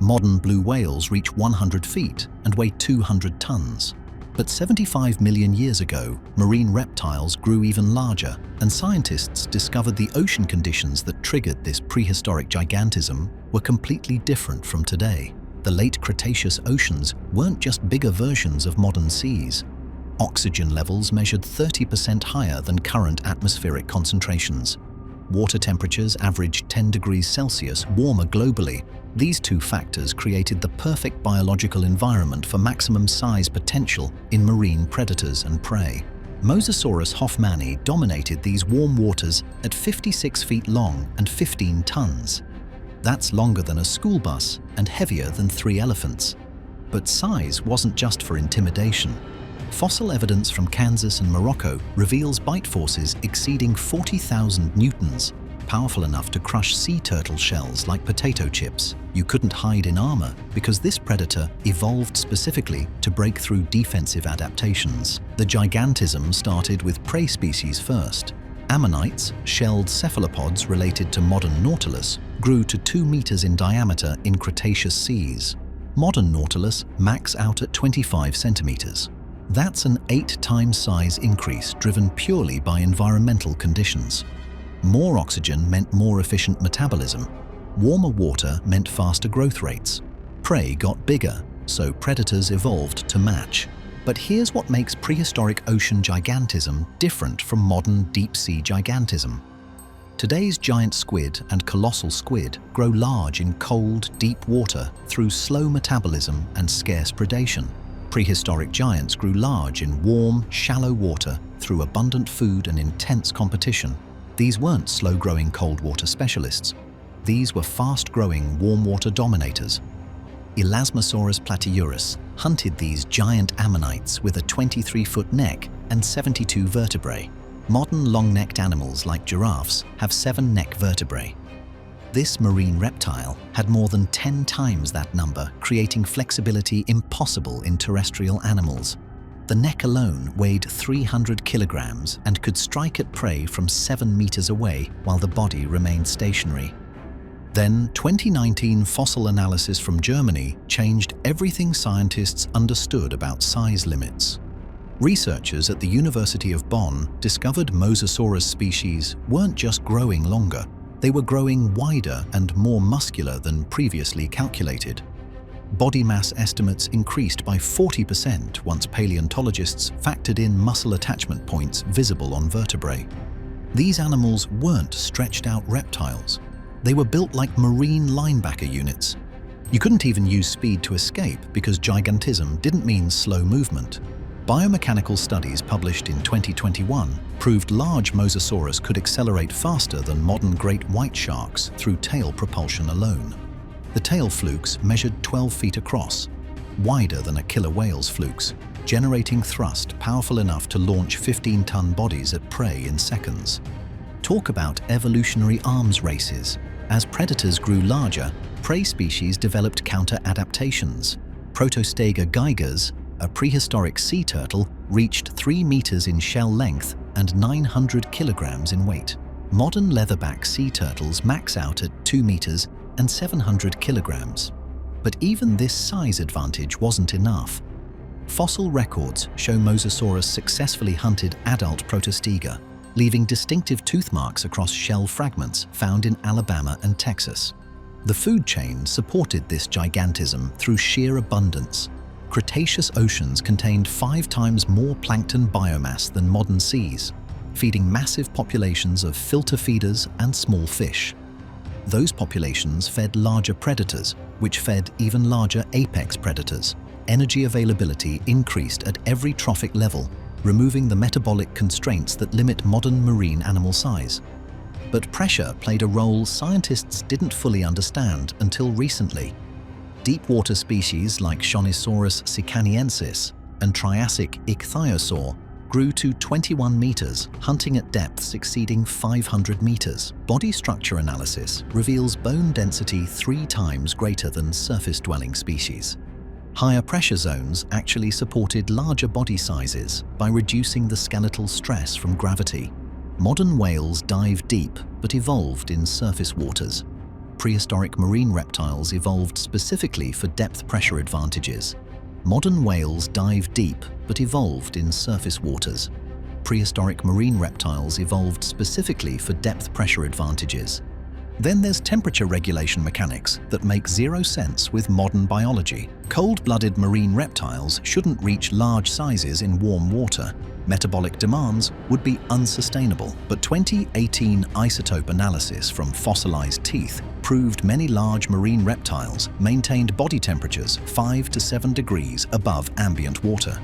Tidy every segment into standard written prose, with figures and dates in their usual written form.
Modern blue whales reach 100 feet and weigh 200 tons. But 75 million years ago, marine reptiles grew even larger, and scientists discovered the ocean conditions that triggered this prehistoric gigantism were completely different from today. The late Cretaceous oceans weren't just bigger versions of modern seas. Oxygen levels measured 30% higher than current atmospheric concentrations. Water temperatures averaged 10 degrees Celsius warmer globally. These two factors created the perfect biological environment for maximum size potential in marine predators and prey. Mosasaurus hoffmanni dominated these warm waters at 56 feet long and 15 tons. That's longer than a school bus and heavier than 3 elephants. But size wasn't just for intimidation. Fossil evidence from Kansas and Morocco reveals bite forces exceeding 40,000 newtons, powerful enough to crush sea turtle shells like potato chips. You couldn't hide in armor because this predator evolved specifically to break through defensive adaptations. The gigantism started with prey species first. Ammonites, shelled cephalopods related to modern nautilus, grew to 2 meters in diameter in Cretaceous seas. Modern nautilus max out at 25 centimeters. That's an 8-time size increase driven purely by environmental conditions. More oxygen meant more efficient metabolism. Warmer water meant faster growth rates. Prey got bigger, so predators evolved to match. But here's what makes prehistoric ocean gigantism different from modern deep-sea gigantism. Today's giant squid and colossal squid grow large in cold, deep water through slow metabolism and scarce predation. Prehistoric giants grew large in warm, shallow water through abundant food and intense competition. These weren't slow-growing cold water specialists. These were fast-growing warm water dominators. Elasmosaurus platyurus hunted these giant ammonites with a 23-foot neck and 72 vertebrae. Modern long-necked animals like giraffes have 7 neck vertebrae. This marine reptile had more than 10 times that number, creating flexibility impossible in terrestrial animals. The neck alone weighed 300 kilograms and could strike at prey from 7 meters away while the body remained stationary. Then, 2019 fossil analysis from Germany changed everything scientists understood about size limits. Researchers at the University of Bonn discovered Mosasaurus species weren't just growing longer, they were growing wider and more muscular than previously calculated. Body mass estimates increased by 40% once paleontologists factored in muscle attachment points visible on vertebrae. These animals weren't stretched-out reptiles. They were built like marine linebacker units. You couldn't even use speed to escape because gigantism didn't mean slow movement. Biomechanical studies published in 2021 proved large Mosasaurus could accelerate faster than modern great white sharks through tail propulsion alone. The tail flukes measured 12 feet across, wider than a killer whale's flukes, generating thrust powerful enough to launch 15-ton bodies at prey in seconds. Talk about evolutionary arms races. As predators grew larger, prey species developed counter-adaptations. Protostega gigas, a prehistoric sea turtle, reached 3 meters in shell length and 900 kilograms in weight. Modern leatherback sea turtles max out at 2 meters and 700 kilograms. But even this size advantage wasn't enough. Fossil records show Mosasaurus successfully hunted adult Protostega, leaving distinctive tooth marks across shell fragments found in Alabama and Texas. The food chain supported this gigantism through sheer abundance. Cretaceous oceans contained 5 times more plankton biomass than modern seas, feeding massive populations of filter feeders and small fish. Those populations fed larger predators, which fed even larger apex predators. Energy availability increased at every trophic level, removing the metabolic constraints that limit modern marine animal size. But pressure played a role scientists didn't fully understand until recently. Deep-water species like Shonisaurus sicaniensis and Triassic ichthyosaur grew to 21 meters, hunting at depths exceeding 500 meters. Body structure analysis reveals bone density 3 times greater than surface-dwelling species. Higher pressure zones actually supported larger body sizes by reducing the skeletal stress from gravity. Modern whales dive deep but evolved in surface waters. prehistoric marine reptiles evolved specifically for depth pressure advantages. Modern whales dive deep but evolved in surface waters. Prehistoric marine reptiles evolved specifically for depth pressure advantages. Then there's temperature regulation mechanics that make zero sense with modern biology. Cold-blooded marine reptiles shouldn't reach large sizes in warm water. Metabolic demands would be unsustainable. But 2018 isotope analysis from fossilized teeth proved many large marine reptiles maintained body temperatures 5 to 7 degrees above ambient water.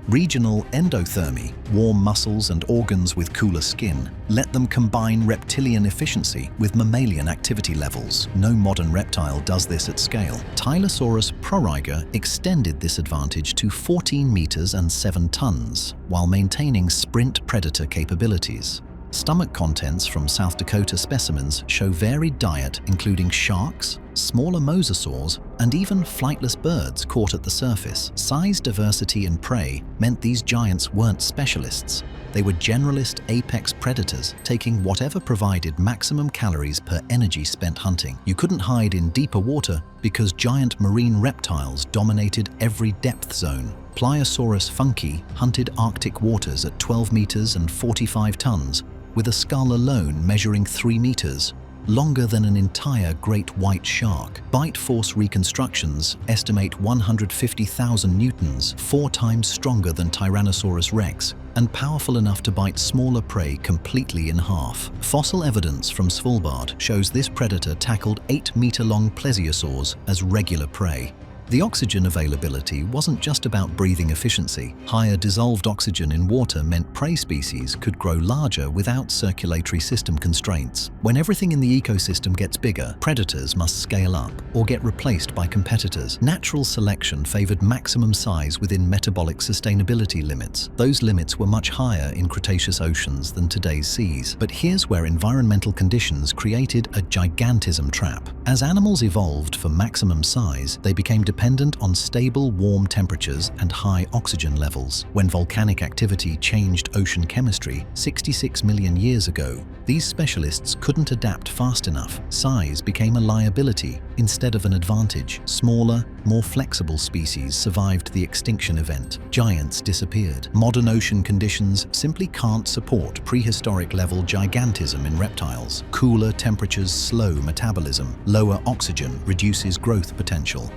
Regional endothermy, warm muscles and organs with cooler skin, let them combine reptilian efficiency with mammalian activity levels. No modern reptile does this at scale. Tylosaurus proriger extended this advantage to 14 meters and 7 tons, while maintaining sprint predator capabilities. Stomach contents from South Dakota specimens show varied diet, including sharks, smaller mosasaurs, and even flightless birds caught at the surface. Size diversity in prey meant these giants weren't specialists. They were generalist apex predators, taking whatever provided maximum calories per energy spent hunting. You couldn't hide in deeper water because giant marine reptiles dominated every depth zone. Pliosaurus funki hunted Arctic waters at 12 meters and 45 tons, with a skull alone measuring 3 meters, longer than an entire great white shark. Bite force reconstructions estimate 150,000 newtons, 4 times stronger than Tyrannosaurus rex, and powerful enough to bite smaller prey completely in half. Fossil evidence from Svalbard shows this predator tackled 8-meter-long plesiosaurs as regular prey. The oxygen availability wasn't just about breathing efficiency. Higher dissolved oxygen in water meant prey species could grow larger without circulatory system constraints. When everything in the ecosystem gets bigger, predators must scale up or get replaced by competitors. Natural selection favored maximum size within metabolic sustainability limits. Those limits were much higher in Cretaceous oceans than today's seas. But here's where environmental conditions created a gigantism trap. As animals evolved for maximum size, they became dependent on stable, warm temperatures and high oxygen levels. When volcanic activity changed ocean chemistry 66 million years ago, these specialists couldn't adapt fast enough. Size became a liability instead of an advantage. Smaller, more flexible species survived the extinction event. Giants disappeared. Modern ocean conditions simply can't support prehistoric-level gigantism in reptiles. Cooler temperatures slow metabolism. Lower oxygen reduces growth potential.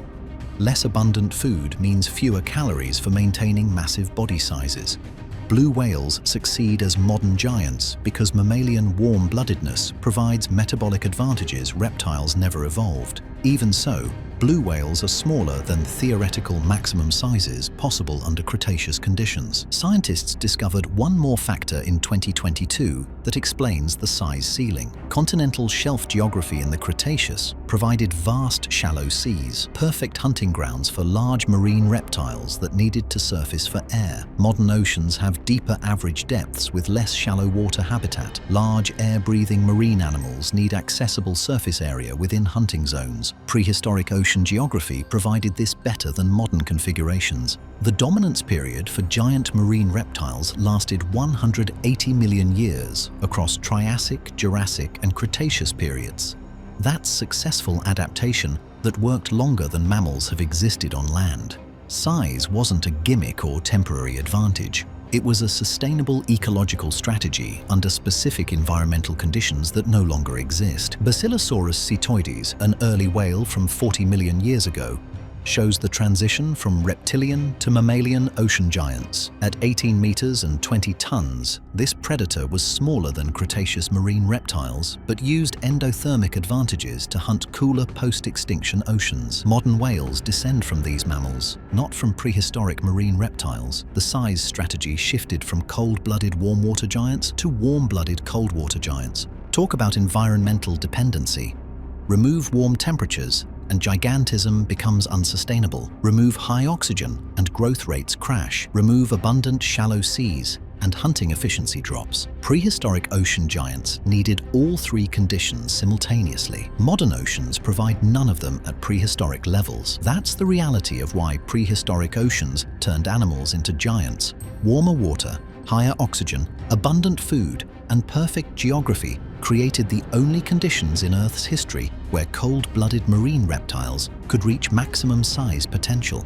Less abundant food means fewer calories for maintaining massive body sizes. Blue whales succeed as modern giants because mammalian warm-bloodedness provides metabolic advantages reptiles never evolved. Even so, blue whales are smaller than theoretical maximum sizes possible under Cretaceous conditions. Scientists discovered one more factor in 2022 that explains the size ceiling. Continental shelf geography in the Cretaceous provided vast shallow seas, perfect hunting grounds for large marine reptiles that needed to surface for air. Modern oceans have deeper average depths with less shallow water habitat. Large air-breathing marine animals need accessible surface area within hunting zones. Prehistoric ocean geography provided this better than modern configurations. The dominance period for giant marine reptiles lasted 180 million years across Triassic, Jurassic, and Cretaceous periods. That's successful adaptation that worked longer than mammals have existed on land. Size wasn't a gimmick or temporary advantage. It was a sustainable ecological strategy under specific environmental conditions that no longer exist. Basilosaurus cetoides, an early whale from 40 million years ago, shows the transition from reptilian to mammalian ocean giants. At 18 meters and 20 tons, this predator was smaller than Cretaceous marine reptiles, but used endothermic advantages to hunt cooler post-extinction oceans. Modern whales descend from these mammals, not from prehistoric marine reptiles. The size strategy shifted from cold-blooded warm-water giants to warm-blooded cold-water giants. Talk about environmental dependency. Remove warm temperatures, and gigantism becomes unsustainable. Remove high oxygen, and growth rates crash. Remove abundant shallow seas, and hunting efficiency drops. Prehistoric ocean giants needed all three conditions simultaneously. Modern oceans provide none of them at prehistoric levels. That's the reality of why prehistoric oceans turned animals into giants. Warmer water, higher oxygen, abundant food, and perfect geography created the only conditions in Earth's history where cold-blooded marine reptiles could reach maximum size potential.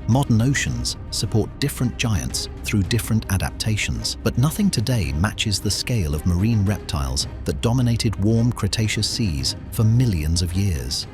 Modern oceans support different giants through different adaptations, but nothing today matches the scale of marine reptiles that dominated warm Cretaceous seas for millions of years.